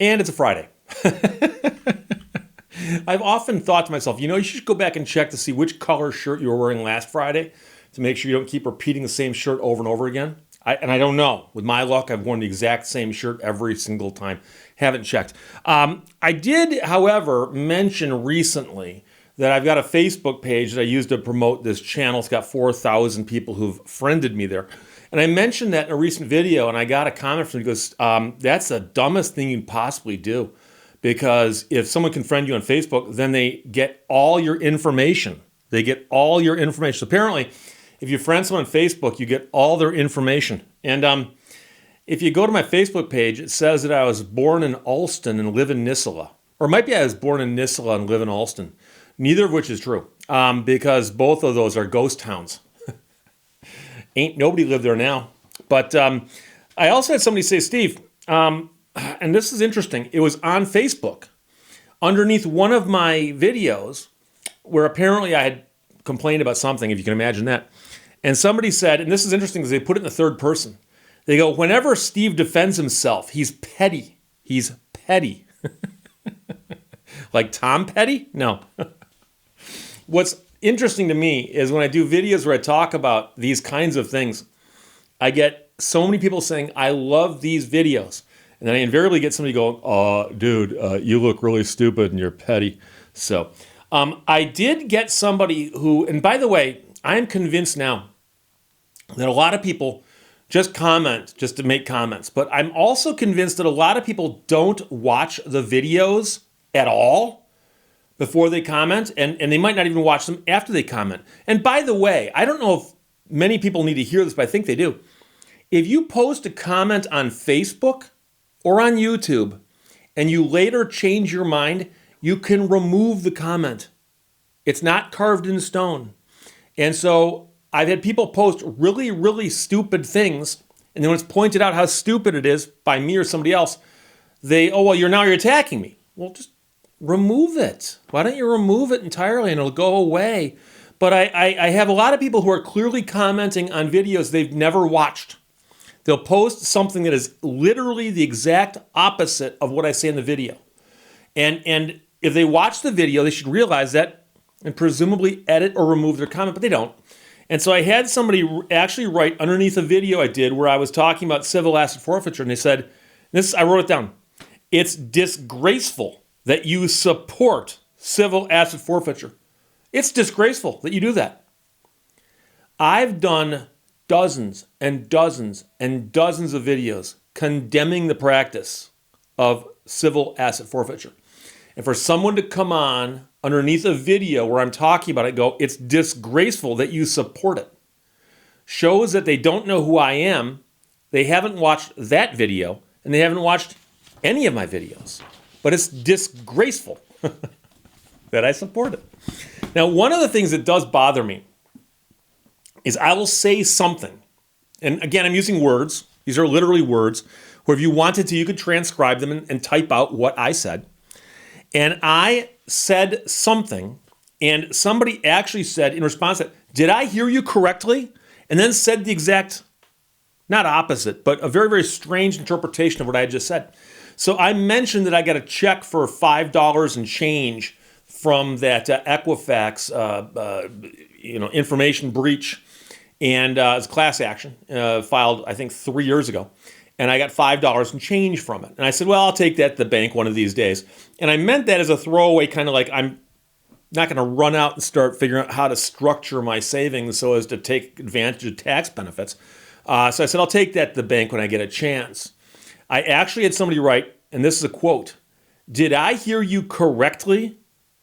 And it's a Friday. I've often thought to myself, you should go back and check to see which color shirt you were wearing last Friday to make sure you don't keep repeating the same shirt over and over again. I don't know. With my luck, I've worn the exact same shirt every single time. Haven't checked. I did, however, mention recently that I've got a Facebook page that I use to promote this channel. It's got 4,000 people who've friended me there. And I mentioned that in a recent video, and I got a comment from him who goes, that's the dumbest thing you can possibly do. Because if someone can friend you on Facebook, then they get all your information. They get all your information. So apparently, if you friend someone on Facebook, you get all their information. And if you go to my Facebook page, it says that I was born in Alston and live in Nissola. Or it might be I was born in Nissola and live in Alston. Neither of which is true, because both of those are ghost towns. Ain't nobody lived there now. But I also had somebody say, Steve, and this is interesting, it was on Facebook, underneath one of my videos, where apparently I had complained about something, if you can imagine that. And somebody said, and this is interesting because they put it in the third person. They go, whenever Steve defends himself, he's petty. He's petty. Like Tom Petty? No. What's interesting to me is when I do videos where I talk about these kinds of things, I get so many people saying, I love these videos. And then I invariably get somebody going, dude, you look really stupid and you're petty. So I did get somebody who, and by the way, I'm convinced now that a lot of people just comment just to make comments. But I'm also convinced that a lot of people don't watch the videos at all before they comment, and they might not even watch them after they comment. And by the way, I don't know if many people need to hear this, but I think they do. If you post a comment on Facebook or on YouTube and you later change your mind, you can remove the comment. It's not carved in stone. And so I've had people post really, really stupid things, and then when it's pointed out how stupid it is by me or somebody else, you're attacking me. Well, just remove it. Why don't you remove it entirely and it'll go away? But I have a lot of people who are clearly commenting on videos they've never watched. They'll post something that is literally the exact opposite of what I say in the video. And if they watch the video, they should realize that and presumably edit or remove their comment, but they don't. And so I had somebody actually write underneath a video I did where I was talking about civil asset forfeiture, and they said, I wrote it down, it's disgraceful that you support civil asset forfeiture. It's disgraceful that you do that. I've done dozens and dozens and dozens of videos condemning the practice of civil asset forfeiture. And for someone to come on underneath a video where I'm talking about it, go, it's disgraceful that you support it, shows that they don't know who I am, they haven't watched that video, and they haven't watched any of my videos. But it's disgraceful that I support it. Now, one of the things that does bother me is I will say something. And again, I'm using words. These are literally words where if you wanted to, you could transcribe them and type out what I said. And I said something, and somebody actually said in response to that, did I hear you correctly? And then said the exact, not opposite, but a very, very strange interpretation of what I had just said. So I mentioned that I got a check for $5 and change from that Equifax, information breach, and it's class action filed, I think, 3 years ago. And I got $5 and change from it. And I said, well, I'll take that to the bank one of these days. And I meant that as a throwaway, kind of like I'm not going to run out and start figuring out how to structure my savings so as to take advantage of tax benefits. So I said, I'll take that to the bank when I get a chance. I actually had somebody write, and this is a quote, did I hear you correctly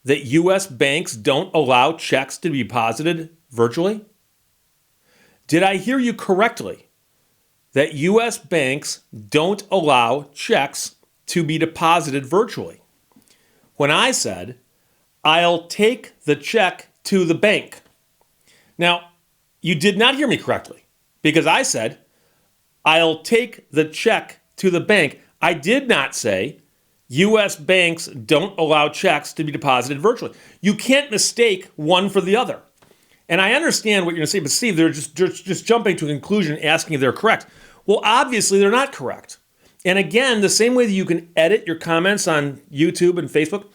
that U.S. banks don't allow checks to be deposited virtually? Did I hear you correctly that U.S. banks don't allow checks to be deposited virtually? When I said, I'll take the check to the bank. Now, you did not hear me correctly because I said, I'll take the check to the bank. I did not say U.S. banks don't allow checks to be deposited virtually. You can't mistake one for the other. And I understand what you're going to say, but Steve, they're just jumping to a conclusion asking if they're correct. Well, obviously they're not correct. And again, the same way that you can edit your comments on YouTube and Facebook,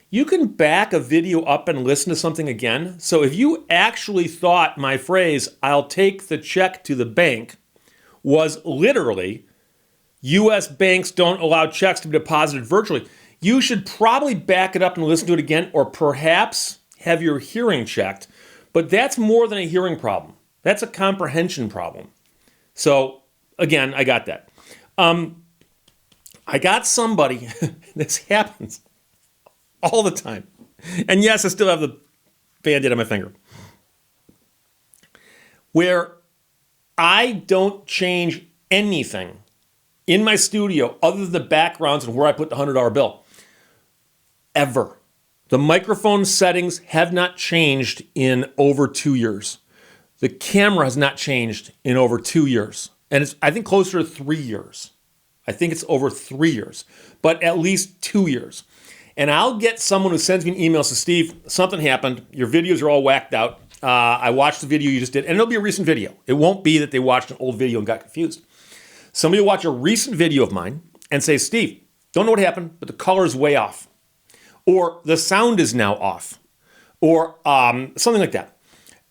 you can back a video up and listen to something again. So if you actually thought my phrase, "I'll take the check to the bank," was literally, U.S. banks don't allow checks to be deposited virtually, you should probably back it up and listen to it again, or perhaps have your hearing checked. But that's more than a hearing problem. That's a comprehension problem. So again, I got that. I got somebody, this happens all the time. And yes, I still have the Band-Aid on my finger, where I don't change anything in my studio other than the backgrounds and where I put the $100 bill. Ever. The microphone settings have not changed in over 2 years. The camera has not changed in over 2 years. And it's, I think, closer to 3 years. I think it's over 3 years, but at least 2 years. And I'll get someone who sends me an email, says, "Steve, something happened. Your videos are all whacked out. I watched the video you just did," and it'll be a recent video. It won't be that they watched an old video and got confused. Somebody will watch a recent video of mine and say, "Steve, don't know what happened, but the color is way off." Or the sound is now off. Or something like that.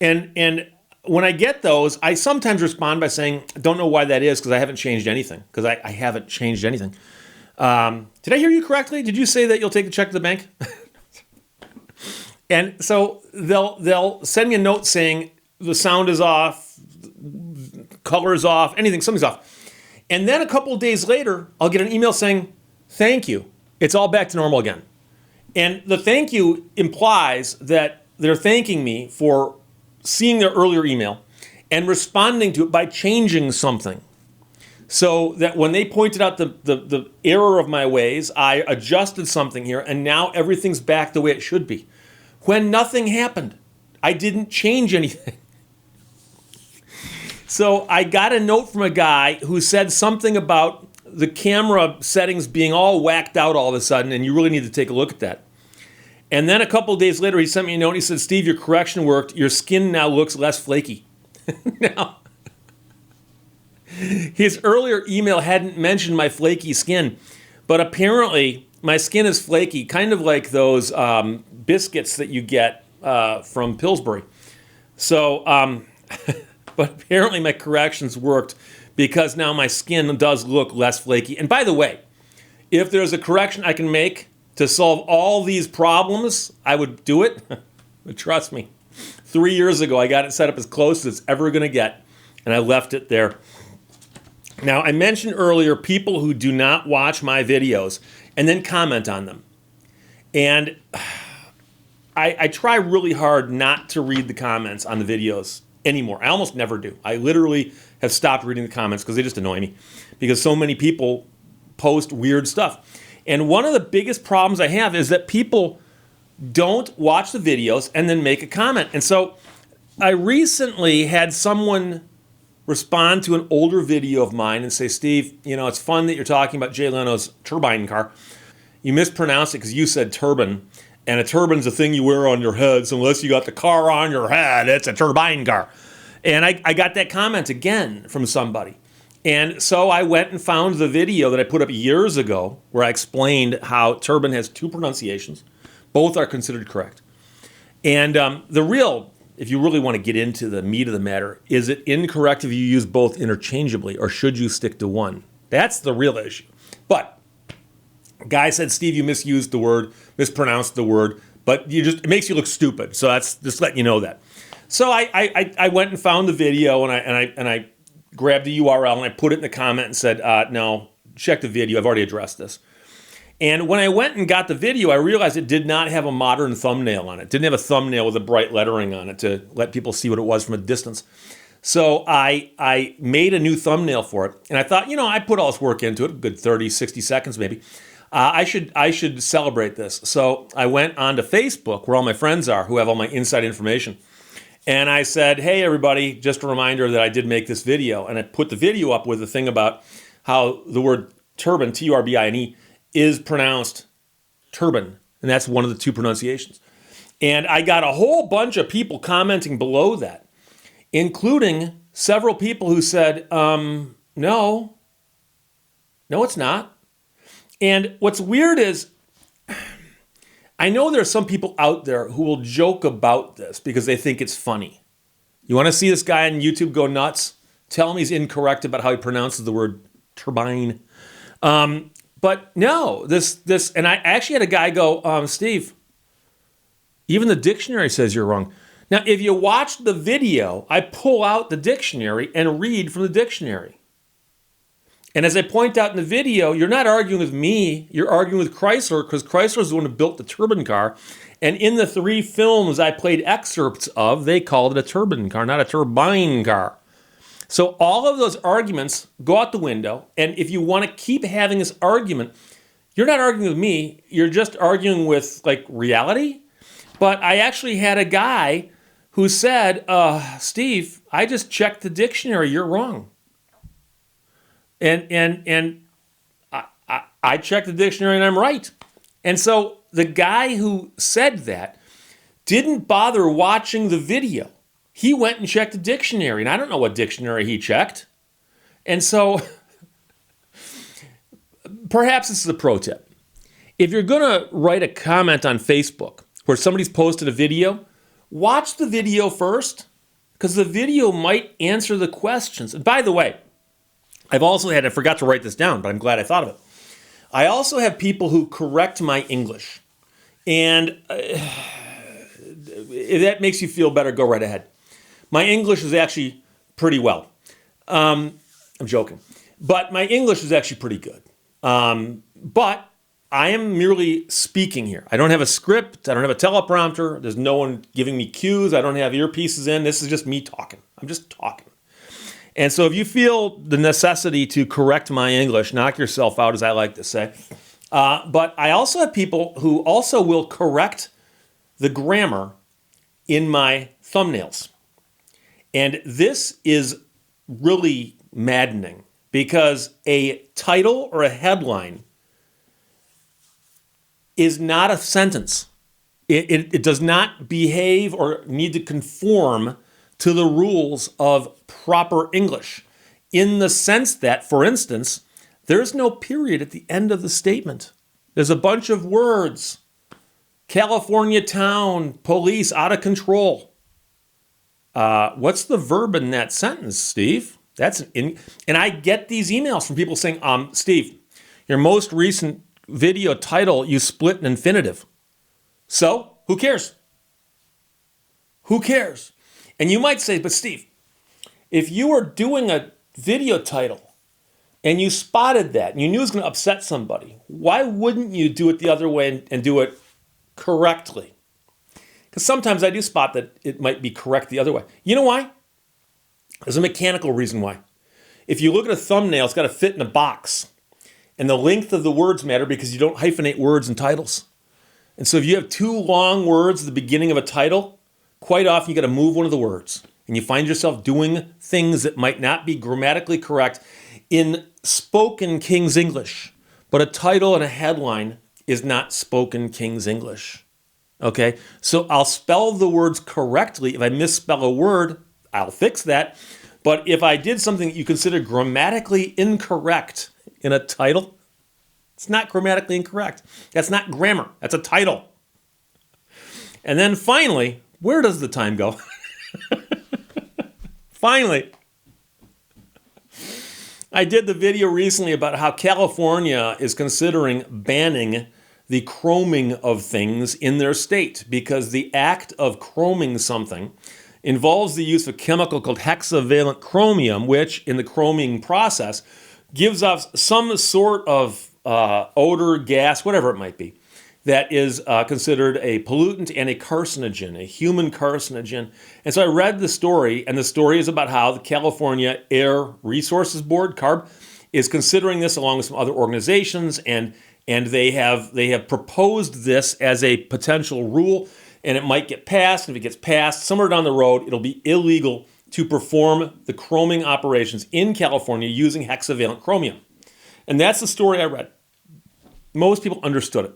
And when I get those, I sometimes respond by saying, "I don't know why that is, because I haven't changed anything." Because I haven't changed anything. Did I hear you correctly? Did you say that you'll take the check to the bank? And so they'll send me a note saying the sound is off, color is off, anything, something's off. And then a couple of days later, I'll get an email saying, "Thank you. It's all back to normal again." And the thank you implies that they're thanking me for seeing their earlier email and responding to it by changing something. So that when they pointed out the error of my ways, I adjusted something here, and now everything's back the way it should be. When nothing happened. I didn't change anything. So I got a note from a guy who said something about the camera settings being all whacked out all of a sudden, and you really need to take a look at that. And then a couple of days later, he sent me a note. He said, "Steve, your correction worked. Your skin now looks less flaky." Now, his earlier email hadn't mentioned my flaky skin, but apparently my skin is flaky, kind of like those biscuits that you get from Pillsbury. So, but apparently my corrections worked, because now my skin does look less flaky. And by the way, if there's a correction I can make to solve all these problems, I would do it. But trust me, 3 years ago, I got it set up as close as it's ever going to get, and I left it there. Now, I mentioned earlier people who do not watch my videos and then comment on them. And I try really hard not to read the comments on the videos anymore. I almost never do. I literally have stopped reading the comments because they just annoy me, because so many people post weird stuff. And one of the biggest problems I have is that people don't watch the videos and then make a comment. And so I recently had someone respond to an older video of mine and say, "Steve, it's fun that you're talking about Jay Leno's turbine car. You mispronounced it because you said turban, and a turban's a thing you wear on your head, so unless you got the car on your head, it's a turbine car." And I got that comment again from somebody. And so I went and found the video that I put up years ago where I explained how turban has two pronunciations. Both are considered correct. And if you really want to get into the meat of the matter, is it incorrect if you use both interchangeably, or should you stick to one? That's the real issue. But guy said, "Steve, you misused the word, mispronounced the word, but it makes you look stupid." So that's just letting you know that. So I went and found the video, and I grabbed the URL and I put it in the comment and said, "No, check the video. I've already addressed this." And when I went and got the video, I realized it did not have a modern thumbnail on it. It didn't have a thumbnail with a bright lettering on it to let people see what it was from a distance. So I made a new thumbnail for it. And I thought, I put all this work into it, a good 30, 60 seconds maybe. I should celebrate this. So I went onto Facebook, where all my friends are, who have all my inside information. And I said, "Hey, everybody, just a reminder that I did make this video." And I put the video up with the thing about how the word turban, Turbine, is pronounced turban. And that's one of the two pronunciations. And I got a whole bunch of people commenting below that, including several people who said, "No, No, it's not. And what's weird is, I know there are some people out there who will joke about this because they think it's funny. You want to see this guy on YouTube go nuts? Tell him he's incorrect about how he pronounces the word turbine. But no, this, and I actually had a guy go, Steve, even the dictionary says you're wrong. Now, if you watch the video, I pull out the dictionary and read from the dictionary. And as I point out in the video, you're not arguing with me, you're arguing with Chrysler, because Chrysler is the one who built the turbine car. And in the 3 films I played excerpts of, they called it a turbine car, not a turbine car. So all of those arguments go out the window. And if you want to keep having this argument, you're not arguing with me, you're just arguing with like reality. But I actually had a guy who said, Steve, I just checked the dictionary, you're wrong. And I checked the dictionary and I'm right. And so the guy who said that didn't bother watching the video. He went and checked the dictionary, and I don't know what dictionary he checked. And so perhaps this is a pro tip. If you're going to write a comment on Facebook where somebody's posted a video, watch the video first, because the video might answer the questions. And by the way, I forgot to write this down, but I'm glad I thought of it. I also have people who correct my English. And if that makes you feel better, go right ahead. My English is actually pretty well. I'm joking. But my English is actually pretty good. But I am merely speaking here. I don't have a script. I don't have a teleprompter. There's no one giving me cues. I don't have earpieces in. This is just me talking. I'm just talking. And so if you feel the necessity to correct my English, knock yourself out, as I like to say. But I also have people who also will correct the grammar in my thumbnails. And this is really maddening because a title or a headline is not a sentence. It does not behave or need to conform to the rules of proper English, in the sense that, for instance, there's no period at the end of the statement. There's a bunch of words. California town, police, out of control. What's the verb in that sentence, Steve? And I get these emails from people saying, Steve, your most recent video title, you split an infinitive. So, who cares? Who cares? And you might say, but Steve, if you were doing a video title and you spotted that and you knew it was going to upset somebody, why wouldn't you do it the other way and do it correctly? Because sometimes I do spot that it might be correct the other way. You know why? There's a mechanical reason why. If you look at a thumbnail, it's got to fit in a box. And the length of the words matter because you don't hyphenate words and titles. And so if you have 2 long words at the beginning of a title, quite often you got to move one of the words. And you find yourself doing things that might not be grammatically correct in spoken King's English. But a title and a headline is not spoken King's English. Okay? So I'll spell the words correctly. If I misspell a word, I'll fix that. But if I did something that you consider grammatically incorrect in a title, it's not grammatically incorrect. That's not grammar. That's a title. And then finally, where does the time go? Finally, I did the video recently about how California is considering banning the chroming of things in their state because the act of chroming something involves the use of a chemical called hexavalent chromium, which in the chroming process gives off some sort of odor, gas, whatever it might be, that is considered a pollutant and a carcinogen, a human carcinogen. And so I read the story, and the story is about how the California Air Resources Board, CARB, is considering this along with some other organizations, and they have proposed this as a potential rule, and it might get passed. And if it gets passed, somewhere down the road, it'll be illegal to perform the chroming operations in California using hexavalent chromium. And that's the story I read. Most people understood it.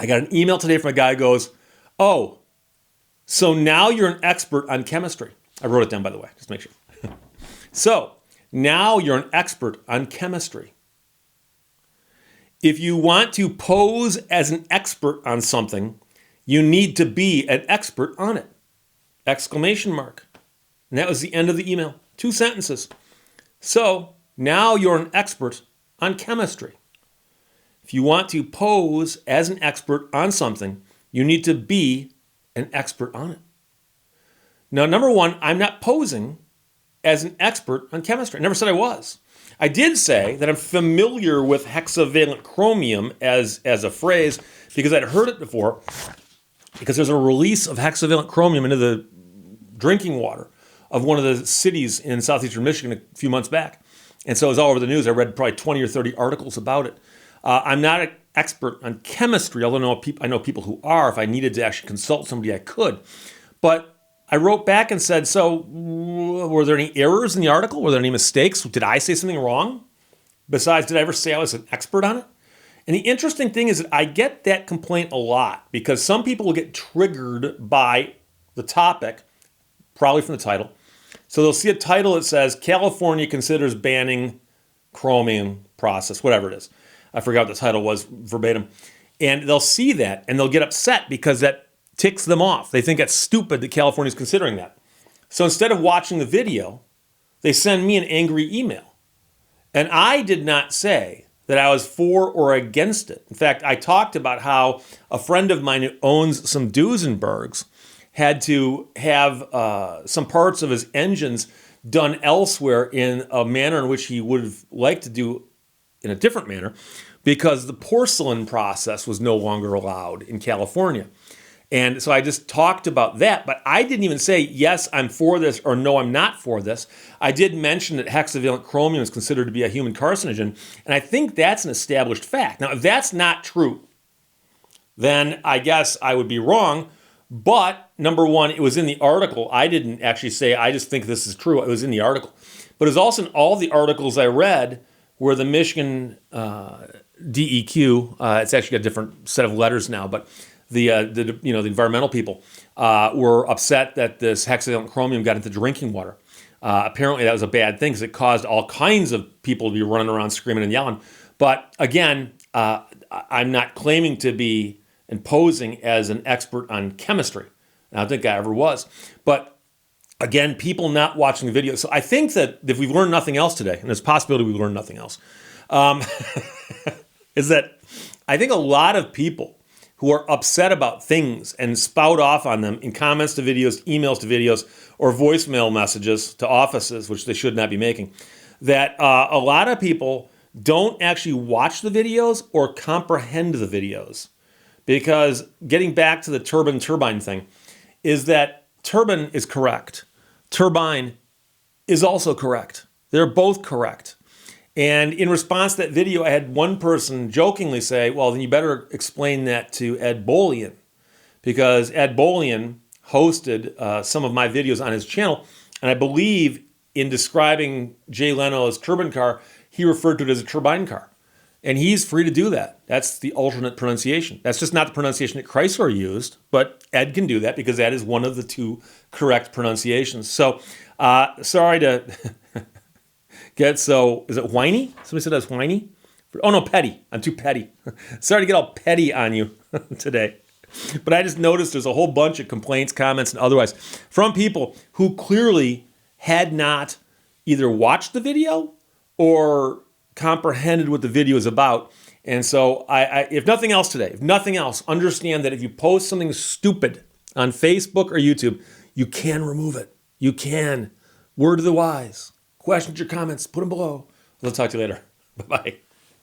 I got an email today from a guy who goes, oh, so now you're an expert on chemistry. I wrote it down, by the way, just to make sure. So now you're an expert on chemistry. If you want to pose as an expert on something, you need to be an expert on it. Exclamation mark. And that was the end of the email. 2 sentences. So now you're an expert on chemistry. If you want to pose as an expert on something, you need to be an expert on it. Now, number one, I'm not posing as an expert on chemistry. I never said I was. I did say that I'm familiar with hexavalent chromium as a phrase because I'd heard it before, because there's a release of hexavalent chromium into the drinking water of one of the cities in southeastern Michigan a few months back. And so it was all over the news. I read probably 20 or 30 articles about it. I'm not an expert on chemistry, although I know people who are. If I needed to actually consult somebody, I could. But I wrote back and said, so were there any errors in the article? Were there any mistakes? Did I say something wrong? Besides, did I ever say I was an expert on it? And the interesting thing is that I get that complaint a lot because some people will get triggered by the topic, probably from the title. So they'll see a title that says, California considers banning chromium process, whatever it is. I forgot what the title was verbatim. And they'll see that and they'll get upset because that ticks them off. They think it's stupid that California is considering that. So instead of watching the video, they send me an angry email. And I did not say that I was for or against it. In fact, I talked about how a friend of mine who owns some Duesenbergs had to have some parts of his engines done elsewhere in a manner in which he would have liked to do in a different manner because the porcelain process was no longer allowed in California. And so I just talked about that, but I didn't even say, yes, I'm for this, or no, I'm not for this. I did mention that hexavalent chromium is considered to be a human carcinogen, and I think that's an established fact. Now, if that's not true, then I guess I would be wrong, but number one, it was in the article. I didn't actually say, I just think this is true. It was in the article. But it was also in all the articles I read where the Michigan DEQ, it's actually got a different set of letters now, but the environmental people were upset that this hexavalent chromium got into drinking water. Apparently that was a bad thing because it caused all kinds of people to be running around screaming and yelling. But again, I'm not claiming to be posing as an expert on chemistry. I don't think I ever was. But again, people not watching the video. So I think that if we've learned nothing else today, and there's a possibility we've learned nothing else, is that I think a lot of people who are upset about things and spout off on them in comments to videos, emails to videos, or voicemail messages to offices, which they should not be making, that a lot of people don't actually watch the videos or comprehend the videos. Because getting back to the turbine thing, is that turbine is correct. Turbine is also correct. They're both correct. And in response to that video, I had one person jokingly say, well, then you better explain that to Ed Bolian, because Ed Bolian hosted some of my videos on his channel. And I believe in describing Jay Leno's turbine car, he referred to it as a turbine car. And he's free to do that. That's the alternate pronunciation. That's just not the pronunciation that Chrysler used, but Ed can do that because that is one of the two correct pronunciations. So sorry to get so, is it whiny? Somebody said I was whiny? Oh no, petty. I'm too petty. Sorry to get all petty on you today. But I just noticed there's a whole bunch of complaints, comments, and otherwise from people who clearly had not either watched the video or comprehended what the video is about. And so I if nothing else today, understand that if you post something stupid on Facebook or YouTube, you can remove it. You can. Word to the wise. Questions or comments, put them below. I'll talk to you later. Bye-bye.